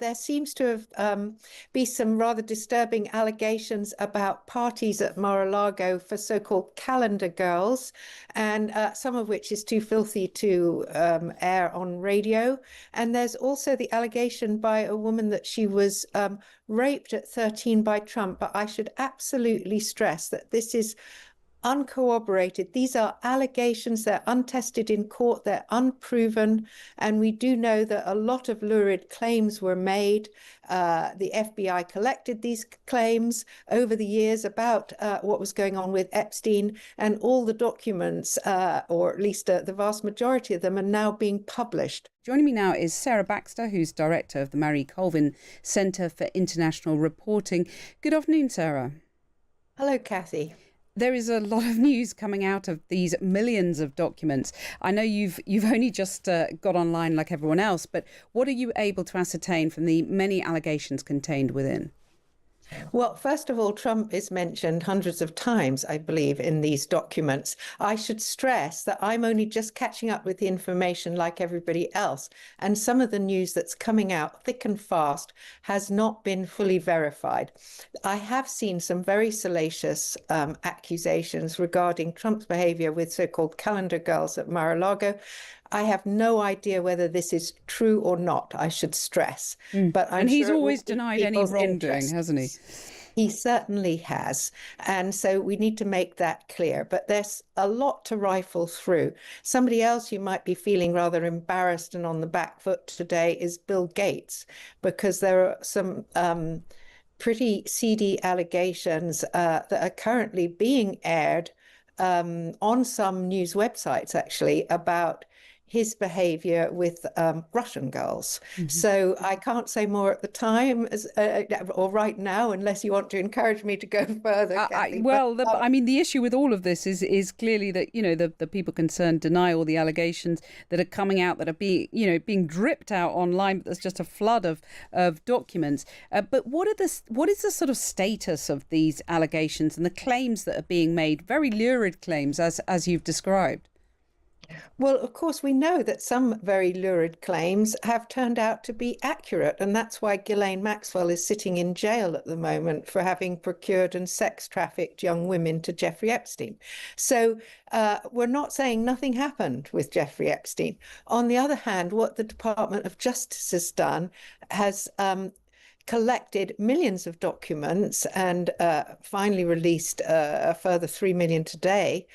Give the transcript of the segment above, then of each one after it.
there seems to have be some rather disturbing allegations about parties at Mar-a-Lago for so-called calendar girls, and some of which is too filthy to air on radio. And there's also the allegation by a woman that she was raped at 13 by Trump. But I should absolutely stress that this is uncorroborated. These are allegations. They're untested in court. They're unproven. And we do know that a lot of lurid claims were made. The FBI collected these claims over the years about what was going on with Epstein, and all the documents, or at least the vast majority of them, are now being published. Joining me now is Sarah Baxter, who's director of the Marie Colvin Centre for International Reporting. Good afternoon, Sarah. Hello, Kathy. There is a lot of news coming out of these millions of documents. I know you've only just got online like everyone else, but what are you able to ascertain from the many allegations contained within? Well, first of all, Trump is mentioned hundreds of times, I believe, in these documents. I should stress that I'm only just catching up with the information like everybody else. And some of the news that's coming out thick and fast has not been fully verified. I have seen some very salacious accusations regarding Trump's behavior with so-called calendar girls at Mar-a-Lago. I have no idea whether this is true or not, I should stress. But I'm and he's sure always denied any wrongdoing, hasn't he? He certainly has. And so we need to make that clear. But there's a lot to rifle through. Somebody else who might be feeling rather embarrassed and on the back foot today is Bill Gates, because there are some pretty seedy allegations that are currently being aired on some news websites, actually, about his behavior with Russian girls. So I can't say more at the time or right now, unless you want to encourage me to go further. I mean, the issue with all of this is clearly that, the people concerned deny all the allegations that are coming out, that are being dripped out online. But there's just a flood of documents. But what is the sort of status of these allegations and the claims that are being made? Very lurid claims, as you've described. Well, of course, we know that some very lurid claims have turned out to be accurate, and that's why Ghislaine Maxwell is sitting in jail at the moment for having procured and sex trafficked young women to Jeffrey Epstein. So we're not saying nothing happened with Jeffrey Epstein. On the other hand, what the Department of Justice has done has collected millions of documents and finally released a further 3 million today,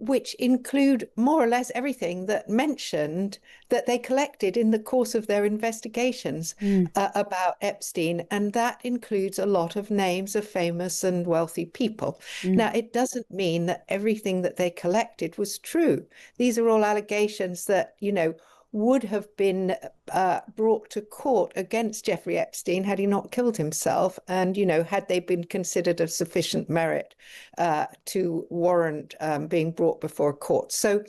which include more or less everything that mentioned that they collected in the course of their investigations about Epstein. And that includes a lot of names of famous and wealthy people. Now, it doesn't mean that everything that they collected was true. These are all allegations that, would have been brought to court against Jeffrey Epstein had he not killed himself, and had they been considered of sufficient merit to warrant being brought before court. So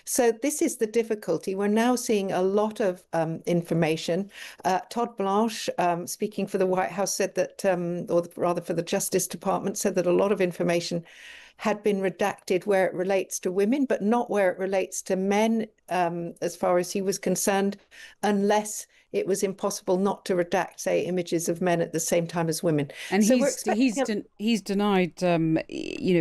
this is the difficulty. We're now seeing a lot of information. Todd Blanche, speaking for the White House, said that, or rather for the Justice Department, said that a lot of information had been redacted where it relates to women, but not where it relates to men, as far as he was concerned, unless it was impossible not to redact, say, images of men at the same time as women. And so he's denied,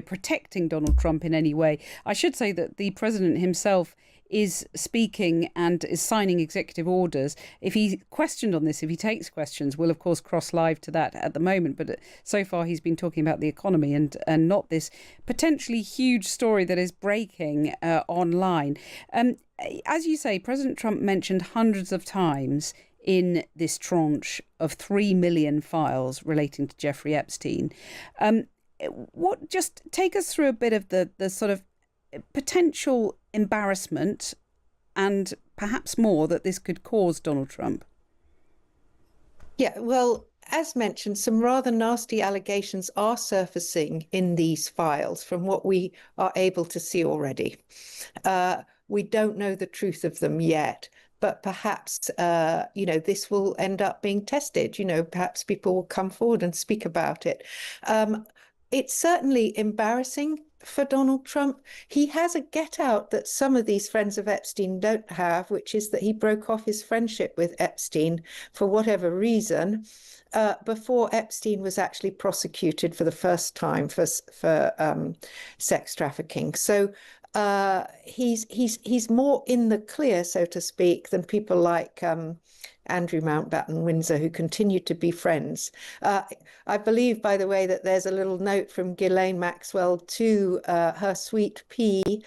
protecting Donald Trump in any way. I should say that the president himself is speaking and is signing executive orders. If he's questioned on this, if he takes questions, we'll of course cross live to that at the moment. But so far he's been talking about the economy and not this potentially huge story that is breaking online. As you say, President Trump mentioned hundreds of times in this tranche of 3 million files relating to Jeffrey Epstein. Just take us through a bit of the sort of potential embarrassment and perhaps more that this could cause Donald Trump. Yeah, well, as mentioned, some rather nasty allegations are surfacing in these files from what we are able to see already. We don't know the truth of them yet, but perhaps, this will end up being tested. Perhaps people will come forward and speak about it. It's certainly embarrassing for Donald Trump. He has a get out that some of these friends of Epstein don't have, which is that he broke off his friendship with Epstein for whatever reason before Epstein was actually prosecuted for the first time for sex trafficking. So he's more in the clear, so to speak, than people like Andrew Mountbatten Windsor, who continued to be friends. I believe, by the way, that there's a little note from Ghislaine Maxwell to her sweet pea,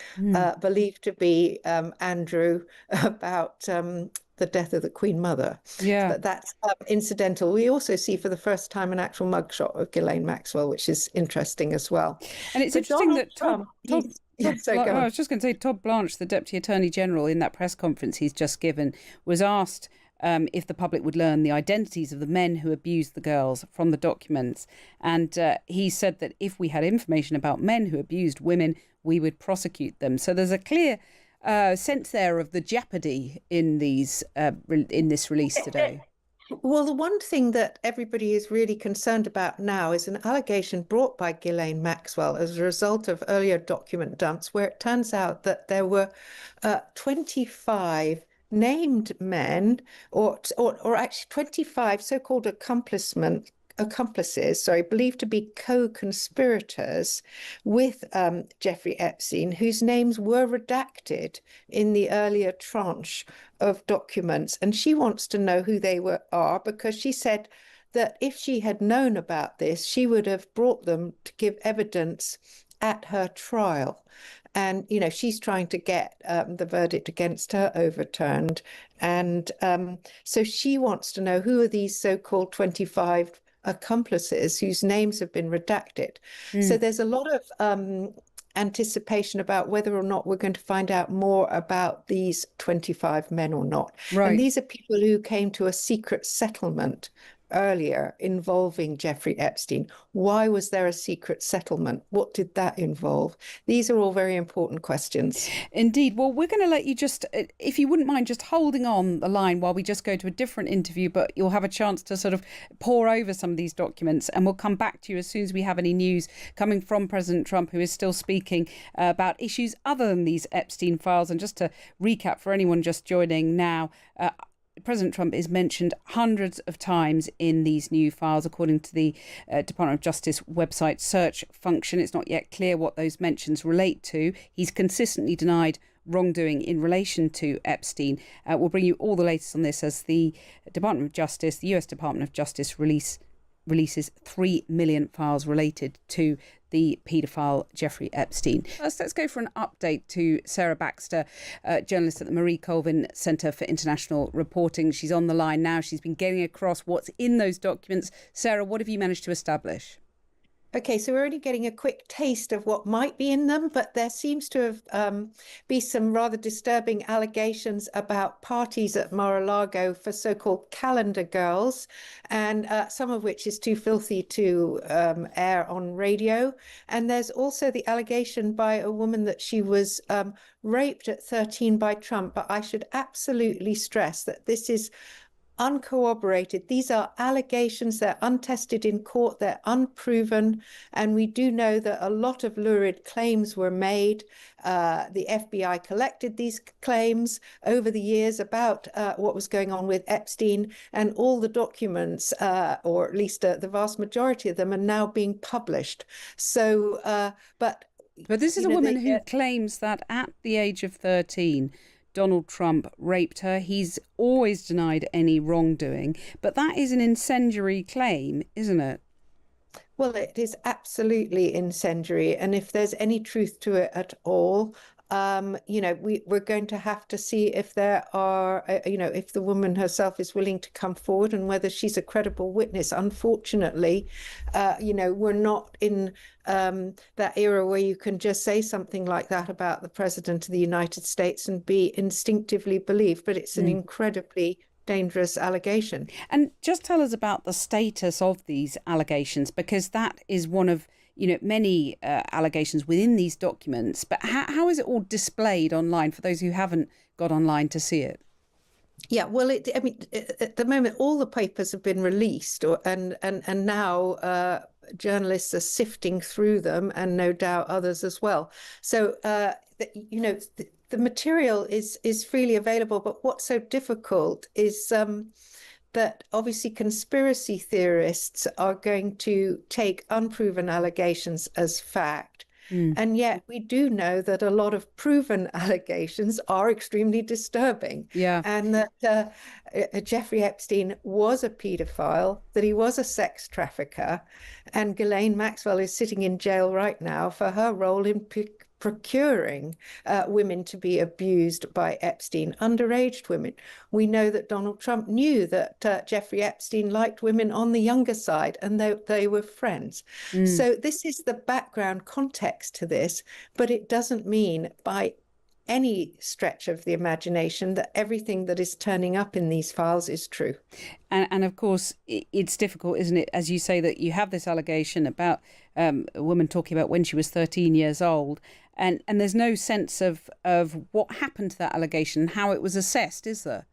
believed to be Andrew, about the death of the Queen Mother. Yeah. But that's incidental. We also see for the first time an actual mugshot of Ghislaine Maxwell, which is interesting as well. And it's For interesting Donald that Trump, I was just going to say, Todd Blanche, the Deputy Attorney General, in that press conference he's just given, was asked if the public would learn the identities of the men who abused the girls from the documents. And he said that if we had information about men who abused women, we would prosecute them. So there's a clear sense there of the jeopardy in these in this release today. Well, the one thing that everybody is really concerned about now is an allegation brought by Ghislaine Maxwell as a result of earlier document dumps, where it turns out that there were 25 named men, or actually 25 so-called accomplices, believed to be co-conspirators with Jeffrey Epstein, whose names were redacted in the earlier tranche of documents. And she wants to know who they are, because she said that if she had known about this, she would have brought them to give evidence at her trial. And, she's trying to get the verdict against her overturned. And so she wants to know who are these so-called 25 accomplices whose names have been redacted. So there's a lot of anticipation about whether or not we're going to find out more about these 25 men or not. Right. And these are people who came to a secret settlement earlier involving Jeffrey Epstein. Why was there a secret settlement? What did that involve? These are all very important questions. Indeed. Well, we're going to let you just, if you wouldn't mind, just holding on the line while we just go to a different interview, but you'll have a chance to sort of pore over some of these documents, and we'll come back to you as soon as we have any news coming from President Trump, who is still speaking about issues other than these Epstein files. And just to recap for anyone just joining now, President Trump is mentioned hundreds of times in these new files, according to the Department of Justice website search function. It's not yet clear what those mentions relate to. He's consistently denied wrongdoing in relation to Epstein. We'll bring you all the latest on this as the Department of Justice, the US Department of Justice, releases 3 million files related to the paedophile Jeffrey Epstein. First, let's go for an update to Sarah Baxter, journalist at the Marie Colvin Centre for International Reporting. She's on the line now. She's been getting across what's in those documents. Sarah, what have you managed to establish? Okay, so we're only getting a quick taste of what might be in them, but there seems to have be some rather disturbing allegations about parties at Mar-a-Lago for so-called calendar girls, and some of which is too filthy to air on radio. And there's also the allegation by a woman that she was raped at 13 by Trump. But I should absolutely stress that this is uncorroborated. These are allegations. They're untested in court. They're unproven. And we do know that a lot of lurid claims were made. The FBI collected these claims over the years about what was going on with Epstein, and all the documents, or at least the vast majority of them, are now being published. So, but this is a woman who claims that at the age of 13, Donald Trump raped her. He's always denied any wrongdoing, but that is an incendiary claim, isn't it? Well, it is absolutely incendiary. And if there's any truth to it at all, we're going to have to see if there are, if the woman herself is willing to come forward and whether she's a credible witness. Unfortunately, we're not in that era where you can just say something like that about the president of the United States and be instinctively believed. But it's an incredibly dangerous allegation. And just tell us about the status of these allegations, because that is one of many allegations within these documents. But how is it all displayed online for those who haven't got online to see it? Yeah, well, at the moment, all the papers have been released, and now journalists are sifting through them, and no doubt others as well. So, the material is freely available, but what's so difficult is that obviously conspiracy theorists are going to take unproven allegations as fact. And yet we do know that a lot of proven allegations are extremely disturbing. Yeah. And that Jeffrey Epstein was a paedophile, that he was a sex trafficker, and Ghislaine Maxwell is sitting in jail right now for her role in procuring women to be abused by Epstein, underage women. We know that Donald Trump knew that Jeffrey Epstein liked women on the younger side, and they were friends. So this is the background context to this, but it doesn't mean by any stretch of the imagination that everything that is turning up in these files is true. And of course, it's difficult, isn't it? As you say, that you have this allegation about a woman talking about when she was 13 years old. And there's no sense of what happened to that allegation, how it was assessed, is there?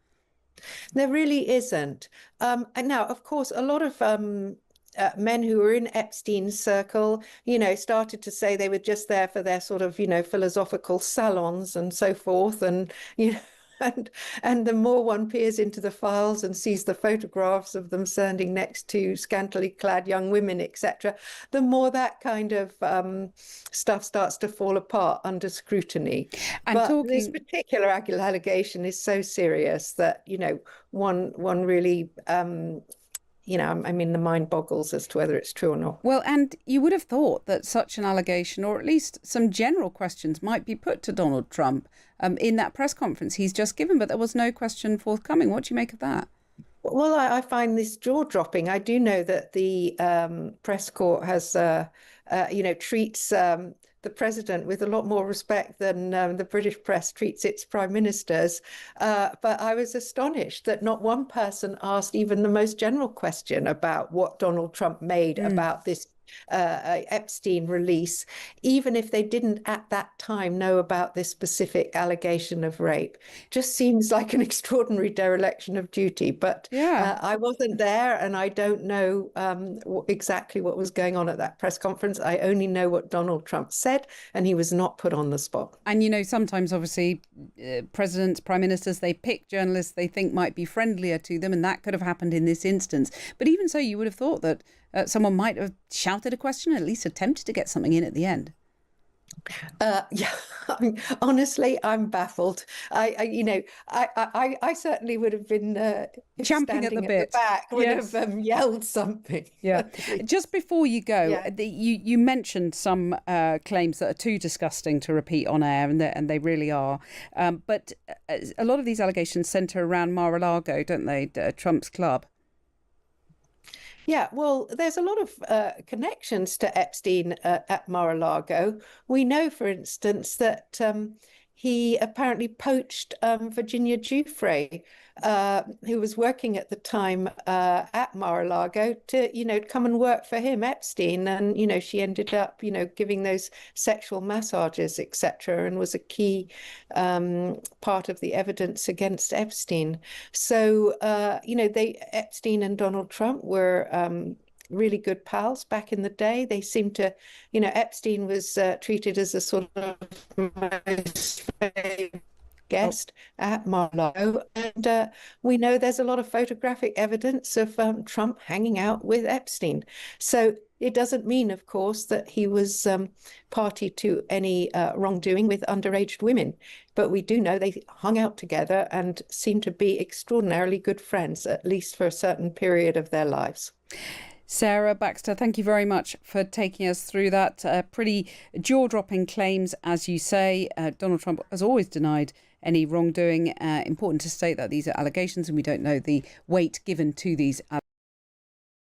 There really isn't. And now, of course, a lot of men who were in Epstein's circle, started to say they were just there for their sort of, philosophical salons and so forth. And, and the more one peers into the files and sees the photographs of them standing next to scantily clad young women, etc., the more that kind of stuff starts to fall apart under scrutiny. But this particular allegation is so serious that, one really... the mind boggles as to whether it's true or not. Well, and you would have thought that such an allegation, or at least some general questions, might be put to Donald Trump in that press conference he's just given, but there was no question forthcoming. What do you make of that? Well, I find this jaw-dropping. I do know that the press corps has, treats the president with a lot more respect than the British press treats its prime ministers. But I was astonished that not one person asked even the most general question about what Donald Trump made about this Epstein release, even if they didn't at that time know about this specific allegation of rape. Just seems like an extraordinary dereliction of duty. But I wasn't there, and I don't know exactly what was going on at that press conference. I only know what Donald Trump said, and he was not put on the spot. And sometimes obviously presidents, prime ministers, they pick journalists they think might be friendlier to them, and that could have happened in this instance. But even so, you would have thought that someone might have shouted a question, at least attempted to get something in at the end. Honestly, I'm baffled. I certainly would have been champing at the bit. The back, would have yelled something. Yeah. Just before you go, you mentioned some claims that are too disgusting to repeat on air, and they really are. But a lot of these allegations centre around Mar-a-Lago, don't they? Trump's club. Yeah, well, there's a lot of connections to Epstein at Mar-a-Lago. We know, for instance, that he apparently poached Virginia Giuffre, who was working at the time at Mar-a-Lago, to, come and work for him, Epstein. And, she ended up, giving those sexual massages, etc., and was a key part of the evidence against Epstein. So, Epstein and Donald Trump were really good pals back in the day. They seemed to, Epstein was treated as a sort of most favored guest at Mar-a-Lago, and we know there's a lot of photographic evidence of Trump hanging out with Epstein. So it doesn't mean, of course, that he was party to any wrongdoing with underage women, but we do know they hung out together and seemed to be extraordinarily good friends, at least for a certain period of their lives. Sarah Baxter, thank you very much for taking us through that. Pretty jaw-dropping claims, as you say. Donald Trump has always denied any wrongdoing. Important to state that these are allegations and we don't know the weight given to these allegations.